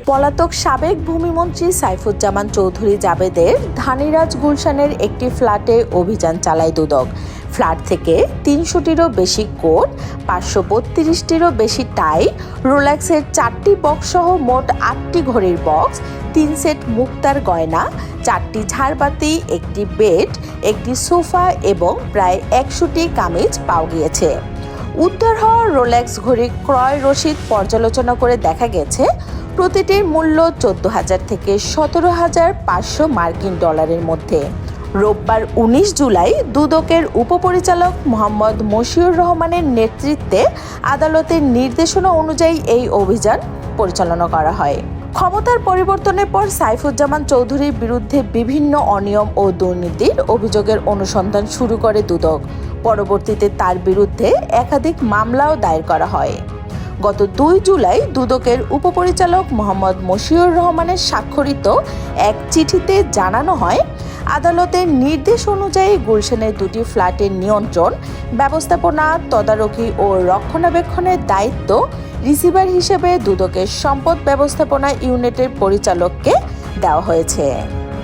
পলাতক সাবেক ভূমিমন্ত্রী সাইফুজ্জামান চৌধুরী জাবেদের ধানিরাজ গুলশানের একটি ফ্ল্যাটে অভিযান চালায় দুদক। ফ্ল্যাট থেকে ৩০০টিরও বেশি কোট, ৫৩২টিরও বেশি টাই, রোলেক্সের 4টি বক্স সহ মোট 8টি ঘড়ির বক্স, 3 সেট মুক্তার গয়না, 4টি ঝাড়বাতি, একটি বেড, একটি সোফা এবং প্রায় 100টি কামিজ পাওয়া গিয়েছে। উদ্ধার হওয়া রোলেক্স ঘড়ি ক্রয় রসিদ পর্যালোচনা করে দেখা গেছে প্রতিটির মূল্য 14,000 থেকে 17,500 মার্কিন ডলারের মধ্যে। রোববার 19 জুলাই দুদকের উপপরিচালক মোহাম্মদ মশিউর রহমানের নেতৃত্বে আদালতের নির্দেশনা অনুযায়ী এই অভিযান পরিচালনা করা হয়। ক্ষমতার পরিবর্তনের পর সাইফুজ্জামান চৌধুরীর বিরুদ্ধে বিভিন্ন অনিয়ম ও দুর্নীতির অভিযোগের অনুসন্ধান শুরু করে দুদক। পরবর্তীতে তার বিরুদ্ধে একাধিক মামলাও দায়ের করা হয়। গত 2 জুলাই দুদকের উপপরিচালক মোহাম্মদ মশিউর রহমানের স্বাক্ষরিত এক চিঠিতে জানানো হয়, আদালতের নির্দেশ অনুযায়ী গুলশানের 2টি ফ্ল্যাটের নিয়ন্ত্রণ, ব্যবস্থাপনা, তদারকি ও রক্ষণাবেক্ষণের দায়িত্ব রিসিভার হিসেবে দুদকের সম্পদ ব্যবস্থাপনা ইউনিটের পরিচালককে দেওয়া হয়েছে।